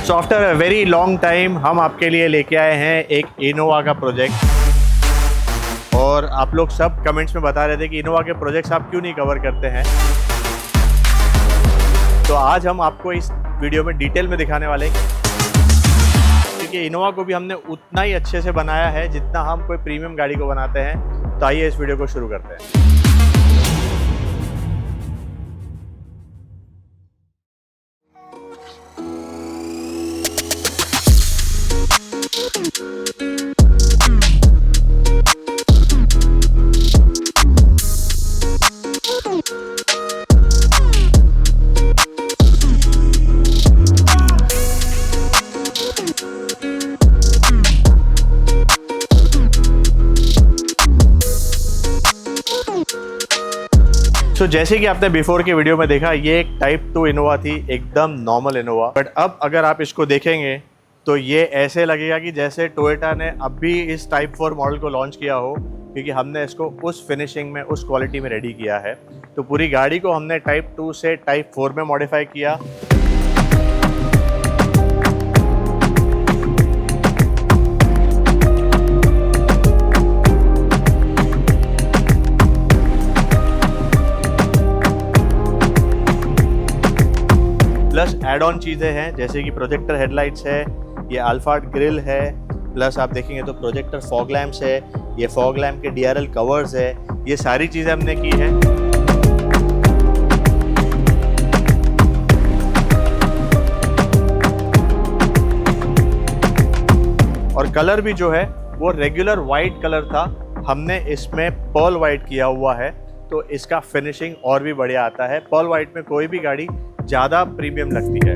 So after a very long time हम आपके लिए लेके आए हैं एक इनोवा का प्रोजेक्ट। और आप लोग सब कमेंट्स में बता रहे थे कि इनोवा के प्रोजेक्ट्स आप क्यों नहीं कवर करते हैं। तो आज हम आपको इस वीडियो में डिटेल में दिखाने वाले हैं, क्योंकि इनोवा को भी हमने उतना ही अच्छे से बनाया है जितना हम कोई प्रीमियम गाड़ी को बनाते हैं। तो आइए इस वीडियो को शुरू करते हैं। तो जैसे कि आपने बिफोर के वीडियो में देखा, ये एक टाइप 2 इनोवा थी, एकदम नॉर्मल इनोवा। बट अब अगर आप इसको देखेंगे तो ये ऐसे लगेगा कि जैसे टोयोटा ने अभी इस टाइप 4 मॉडल को लॉन्च किया हो, क्योंकि हमने इसको उस फिनिशिंग में, उस क्वालिटी में रेडी किया है। तो पूरी गाड़ी को हमने टाइप 2 से टाइप 4 में मॉडिफाई किया। प्लस एड ऑन चीज़ें हैं, जैसे कि प्रोजेक्टर हेडलाइट्स है, ये अल्फार्ड ग्रिल है। प्लस आप देखेंगे तो प्रोजेक्टर फॉग लैम्प्स है, ये फॉग लैम्प के DRL कवर्स है। ये सारी चीज़ें हमने की हैं। और कलर भी जो है वो रेगुलर वाइट कलर था, हमने इसमें पर्ल वाइट किया हुआ है, तो इसका फिनिशिंग और भी बढ़िया आता है। पर्ल वाइट में कोई भी गाड़ी ज़्यादा प्रीमियम लगती है।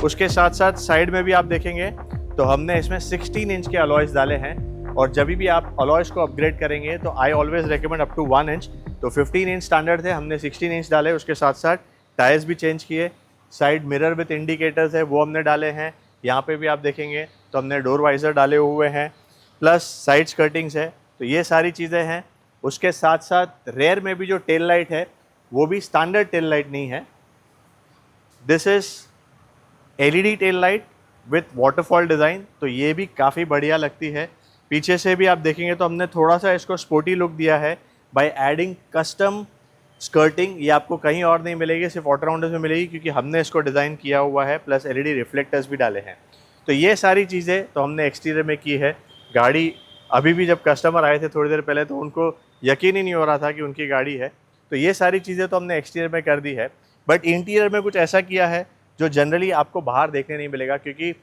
उसके साथ साथ साइड में भी आप देखेंगे तो हमने इसमें 16 इंच के अलॉयज डाले हैं। और जब भी आप अलॉयज को अपग्रेड करेंगे तो I always recommend up to 1 inch. तो 15 इंच स्टैंडर्ड थे, हमने 16 इंच डाले। उसके साथ साथ टायर्स भी चेंज किए। साइड मिरर विथ इंडिकेटर्स है, वो हमने डाले हैं। यहाँ पे भी आप देखेंगे तो हमने डोर वाइजर डाले हुए हैं, प्लस साइड स्कर्टिंग्स है। तो ये सारी चीज़ें हैं। उसके साथ साथ रेयर में भी जो टेल लाइट है वो भी स्टैंडर्ड टेल लाइट नहीं है। This is LED tail light with waterfall design, तो ये भी काफ़ी बढ़िया लगती है। पीछे से भी आप देखेंगे तो हमने थोड़ा सा इसको स्पोर्टी लुक दिया है बाय एडिंग कस्टम स्कर्टिंग। ये आपको कहीं और नहीं मिलेगी, सिर्फ ऑटोराउंडर्स में मिलेगी, क्योंकि हमने इसको डिज़ाइन किया हुआ है। प्लस LED रिफ्लेक्टर्स भी डाले हैं। तो ये सारी चीज़ें तो हमने एक्सटीरियर में की है। गाड़ी अभी भी जब कस्टमर आए थे थोड़ी देर पहले, तो उनको यकीन ही नहीं हो रहा था कि उनकी गाड़ी है। तो ये सारी चीज़ें तो हमने एक्सटीरियर में कर दी है। बट इंटीरियर में कुछ ऐसा किया है जो जनरली आपको बाहर देखने नहीं मिलेगा, क्योंकि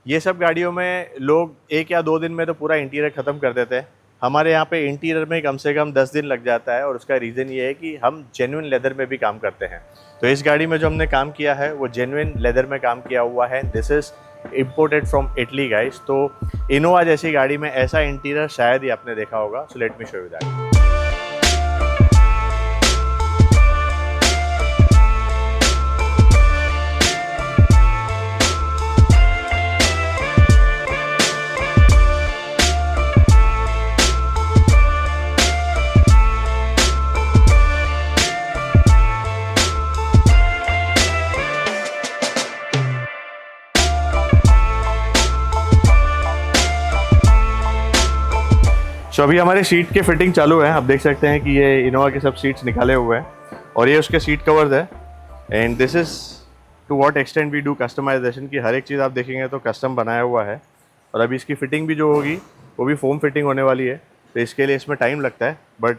ये सब गाड़ियों में लोग 1 या 2 दिन में तो पूरा इंटीरियर ख़त्म कर देते हैं। हमारे यहाँ पे इंटीरियर में कम से कम 10 दिन लग जाता है। और उसका रीज़न ये है कि हम जेन्युइन लेदर में भी काम करते हैं। तो इस गाड़ी में जो हमने काम किया है वो जेन्युइन लेदर में काम किया हुआ है। This is imported from Italy guys. तो इनोवा जैसी गाड़ी में ऐसा इंटीरियर शायद ही आपने देखा होगा। So let me show you that. तो अभी हमारे सीट के फिटिंग चालू है। आप देख सकते हैं कि ये इनोवा के सब सीट्स निकाले हुए हैं और ये उसके सीट कवर्स है। And this is to what extent we do customization, की हर एक चीज़ आप देखेंगे तो कस्टम बनाया हुआ है। और अभी इसकी फ़िटिंग भी जो होगी वो भी फोम फिटिंग होने वाली है। तो इसके लिए इसमें टाइम लगता है। बट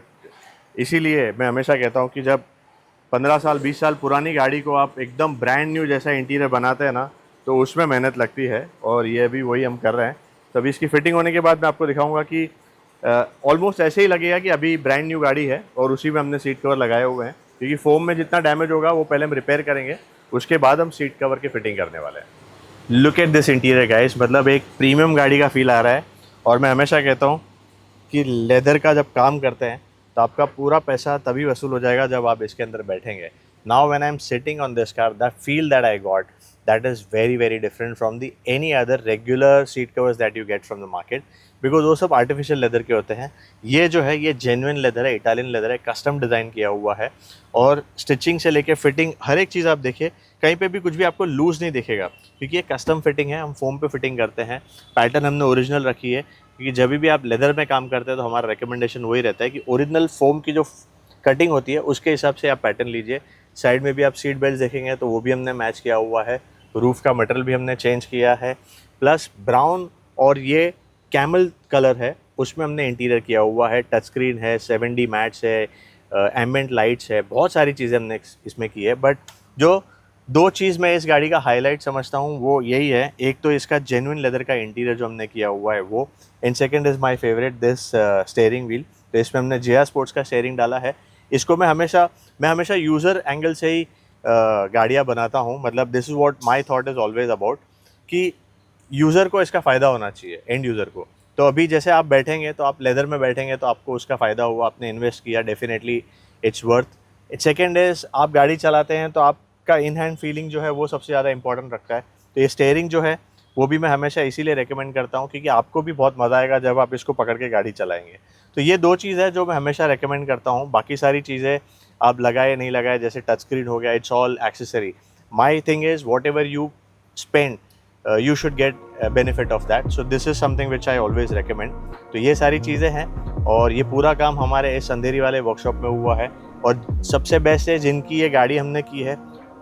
इसीलिए मैं हमेशा कहता हूँ कि जब 15 साल 20 साल पुरानी गाड़ी को आप एकदम ब्रांड न्यू जैसा इंटीरियर बनाते हैं ना, तो उसमें मेहनत लगती है। और ये अभी वही हम कर रहे हैं। तो अभी इसकी फ़िटिंग होने के बाद मैं आपको दिखाऊंगा कि ऑलमोस्ट ऐसे ही लगेगा कि अभी ब्रांड न्यू गाड़ी है। और उसी में हमने सीट कवर लगाए हुए हैं, क्योंकि फोम में जितना डैमेज होगा वो पहले हम रिपेयर करेंगे, उसके बाद हम सीट कवर की फिटिंग करने वाले हैं। Look at this interior guys, मतलब एक प्रीमियम गाड़ी का फील आ रहा है। और मैं हमेशा कहता हूँ कि लेदर का जब काम करते हैं तो आपका पूरा पैसा तभी वसूल हो जाएगा जब आप इसके अंदर बैठेंगे। Now when I'm sitting on this car, that feel that I got, that is very very different from the any other regular seat covers that you get from the market, because वो सब artificial leather के होते हैं। ये जो है ये genuine leather है, इटालियन लेदर है, कस्टम डिज़ाइन किया हुआ है, और स्टिचिंग से लेके फिटिंग हर एक चीज़ आप देखिए, कहीं पे भी कुछ भी आपको लूज़ नहीं दिखेगा, क्योंकि ये कस्टम फिटिंग है, हम फोम पे फिटिंग करते हैं। पैटर्न हमने ओरिजिनल रखी है, क्योंकि जब भी आप लेदर में काम करते हैं तो हमारा रिकमेंडेशन वही रहता है कि ओरिजिनल फोम की जो कटिंग होती है उसके हिसाब से आप पैटर्न लीजिए। साइड में भी आप सीट बेल्ट देखेंगे तो वो भी हमने मैच किया हुआ है, रूफ़ का मटेरियल भी हमने चेंज किया है, प्लस ब्राउन और ये कैमल कलर है उसमें हमने इंटीरियर किया हुआ है, टच स्क्रीन है, 7D मैट्स है, एम्बिएंट लाइट्स है, बहुत सारी चीज़ें हमने इसमें की है। बट जो दो चीज़ मैं इस गाड़ी का हाईलाइट समझता हूँ वो यही है, एक तो इसका जेन्युइन लेदर का इंटीरियर जो हमने किया हुआ है वो, and second is my favourite this steering wheel. तो इसमें हमने JR स्पोर्ट्स का स्टीयरिंग डाला है। इसको मैं हमेशा यूज़र एंगल से ही गाड़ियाँ बनाता हूँ, मतलब this is what my thought is always about, कि यूज़र को इसका फ़ायदा होना चाहिए, एंड यूज़र को। तो अभी जैसे आप बैठेंगे तो आप लेदर में बैठेंगे तो आपको उसका फ़ायदा हुआ, आपने इन्वेस्ट किया, definitely it's worth. Second is आप गाड़ी चलाते हैं तो आपका इन हैंड फीलिंग जो है वो सबसे ज़्यादा इंपॉर्टेंट रखता है। तो ये स्टीयरिंग जो है वो भी मैं हमेशा इसीलिए रेकमेंड करता हूँ क्योंकि आपको भी बहुत मज़ा आएगा जब आप इसको पकड़ के गाड़ी चलाएंगे। तो ये दो चीज़ है जो मैं हमेशा रेकमेंड करता हूँ। बाकी सारी चीज़ें आप लगाए नहीं लगाए, जैसे टच स्क्रीन हो गया, it's all accessory. My thing is what ever you spend you should get a benefit of that, so this is something which I always recommend। तो ये सारी चीज़ें हैं और ये पूरा काम हमारे इस अंधेरी वाले वर्कशॉप में हुआ है। और सबसे बेस्ट है जिनकी ये गाड़ी हमने की है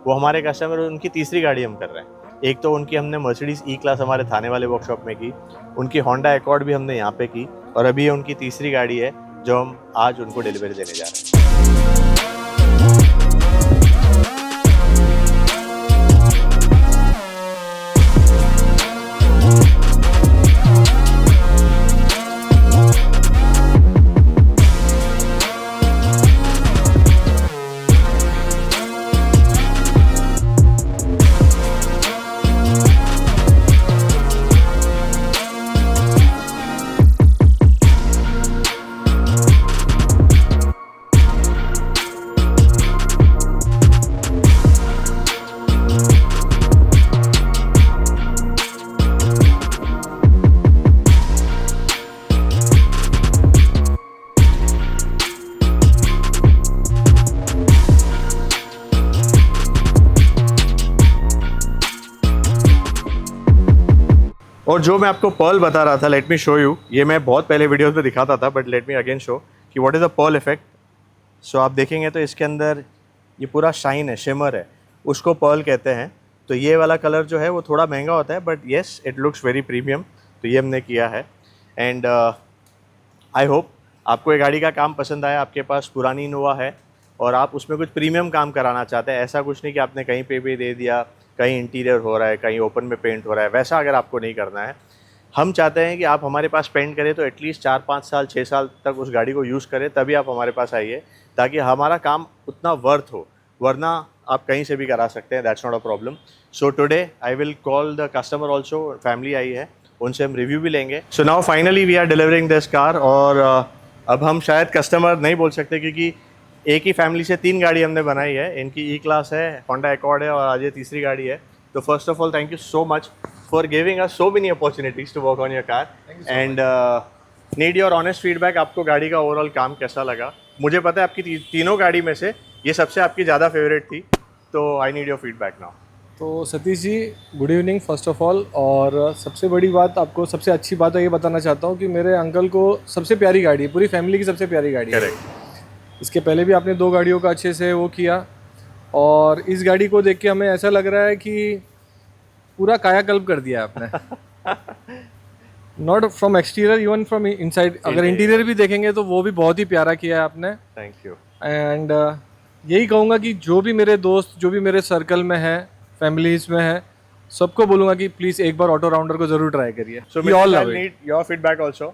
वो हमारे कस्टमर, उनकी तीसरी गाड़ी हम कर रहे हैं। एक तो उनकी हमने मर्सिडीज़ E-क्लास हमारे थाने वाले वर्कशॉप में की, उनकी होंडा एकॉर्ड भी हमने यहाँ पे की, और अभी ये उनकी तीसरी गाड़ी है जो हम आज उनको डिलीवरी देने जा रहे हैं। और जो मैं आपको पर्ल बता रहा था, लेट मी शो यू, ये मैं बहुत पहले वीडियोस में दिखाता था but let me again show कि what is the pearl effect. So आप देखेंगे तो इसके अंदर ये पूरा शाइन है, शिमर है, उसको पर्ल कहते हैं। तो ये वाला कलर जो है वो थोड़ा महंगा होता है but yes it looks very premium. तो ये हमने किया है एंड आई होप आपको ये गाड़ी का काम पसंद आया। आपके पास पुरानी इनोवा है और आप उसमें कुछ प्रीमियम काम कराना चाहते हैं, ऐसा कुछ नहीं कि आपने कहीं पे भी दे दिया, कहीं इंटीरियर हो रहा है, कहीं ओपन में पेंट हो रहा है, वैसा अगर आपको नहीं करना है। हम चाहते हैं कि आप हमारे पास पेंट करें तो एटलीस्ट 4-5 साल 6 साल तक उस गाड़ी को यूज़ करें, तभी आप हमारे पास आइए, ताकि हमारा काम उतना वर्थ हो, वरना आप कहीं से भी करा सकते हैं, that's not a problem. So today I will call the customer also, family आई है, उनसे हम रिव्यू भी लेंगे। So now finally we are delivering this car. और अब हम शायद कस्टमर नहीं बोल सकते क्योंकि एक ही फैमिली से 3 गाड़ी हमने बनाई है। इनकी E-क्लास है, होंडा एकॉर्ड है और आज ये तीसरी गाड़ी है। तो first of all thank you so much for giving us so many opportunities to work on your car and need your honest feedback. आपको गाड़ी का ओवरऑल काम कैसा लगा? मुझे पता है आपकी तीनों गाड़ी में से ये सबसे आपकी ज़्यादा फेवरेट थी, तो I need your feedback now. तो Satish ji, good evening first of all. और सबसे बड़ी बात, आपको सबसे अच्छी बात है ये बताना चाहता हूँ कि मेरे अंकल को सबसे प्यारी गाड़ी है, पूरी फैमिली की सबसे प्यारी गाड़ी है। करेक्ट। इसके पहले भी आपने 2 गाड़ियों का अच्छे से वो किया, और इस गाड़ी को देख के हमें ऐसा लग रहा है कि पूरा कायाकल्प कर दिया आपने। Not from exterior, even from inside. अगर इंटीरियर भी देखेंगे तो वो भी बहुत ही प्यारा किया है आपने। Thank you. एंड यही कहूँगा कि जो भी मेरे दोस्त, जो भी मेरे सर्कल में है, फैमिलीज में है, सबको बोलूँगा कि प्लीज़ एक बार ऑटो राउंडर को ज़रूर ट्राई करिए। So we all need your feedback also,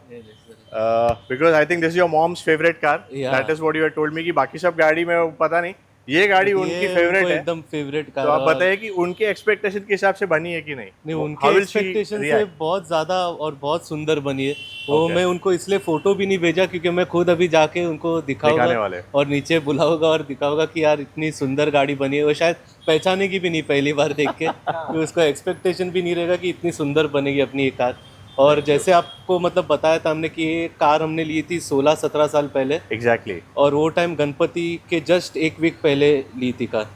because I think this is your mom's favorite car. That is what you had told me कि बाकी सब गाड़ी में पता नहीं, ये गाड़ी ये उनकी फेवरेट उनको है, एकदम फेवरेट कार तो आप और- बताइए कि उनके एक्सपेक्टेशन के हिसाब से बनी है कि नहीं? नहीं, How उनके will she एक्सपेक्टेशन से react? बहुत ज़्यादा और बहुत सुंदर बनी है वो। Okay. मैं उनको इसलिए फ़ोटो भी नहीं भेजा क्योंकि मैं खुद अभी जाके उनको दिखाने दिखाऊंगा वाले। और नीचे बुलाऊंगा और दिखाऊंगा कि यार इतनी सुंदर गाड़ी बनी है। वो शायद पहचाने की भी नहीं पहली बार देख के, कि उसका एक्सपेक्टेशन भी नहीं रहेगा कि इतनी सुंदर बनेगी अपनी ये कार। और जैसे आपको मतलब बताया था हमने कि ये कार हमने ली थी 16-17 साल पहले, एग्जैक्टली। और वो टाइम गणपति के जस्ट एक वीक पहले ली थी कार।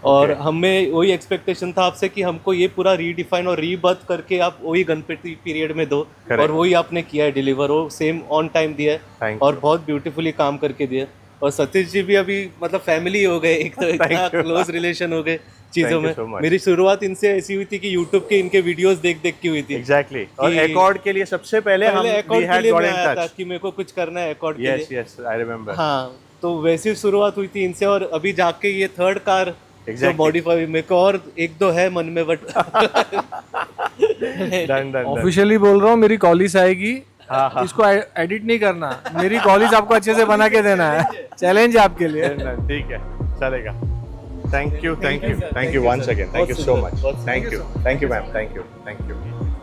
और Okay. हमें वही एक्सपेक्टेशन था आपसे कि हमको ये पूरा रीडिफाइन और रीबर्थ करके आप वही गणपति पीरियड में दो, Correct. और वही आपने किया है डिलीवर, वो सेम ऑन टाइम दिया है Thank और बहुत ब्यूटीफुली काम करके दिया है। और सतीश जी भी अभी मतलब फैमिली हो गए, एक तो इतना you. क्लोज रिलेशन हो गए चीज़ों Thank you में। so much. मेरी शुरुआत इनसे ऐसी हुई थी कि यूट्यूब के इनके वीडियोस देख देख के हुई थी। एग्जैक्टली। और कि- अकॉर्ड के लिए सबसे पहले हम पहले we अकॉर्ड के had लिए got मैं in आया था touch. कि मेरे को कुछ करना है अकॉर्ड के लिए। Yes, yes, I remember. हाँ, तो वैसी शुरुआत हुई थी इनसे, और अभी जाके ये थर्ड कार जो Exactly. मॉडिफाई, मेरे को और एक दो है मन में बट Done, done. ऑफिशियली बोल रहा हूँ, मेरी कॉलिस आएगी, हाँ। इसको एडिट नहीं करना, मेरी कॉलिस आपको अच्छे से बना के देना है, चैलेंज है आपके लिए। ठीक है, चलेगा। Thank you once again, thank you so much, thank you ma'am, thank you.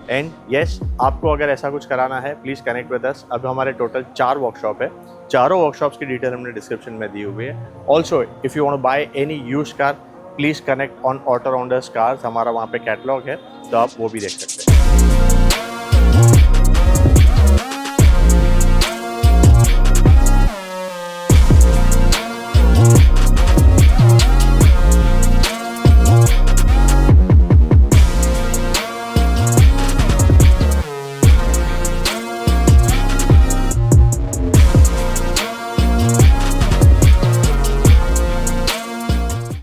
And yes, आपको अगर ऐसा कुछ कराना है प्लीज़ कनेक्ट विद अस। अब हमारे टोटल 4 वर्कशॉप है, चारों वर्कशॉप्स की डिटेल हमने डिस्क्रिप्शन में दी हुई है। Also if you want to buy any used car please connect on Auto Rounders Cars, हमारा वहाँ पे कैटलॉग है, तो आप वो भी देख सकते हैं।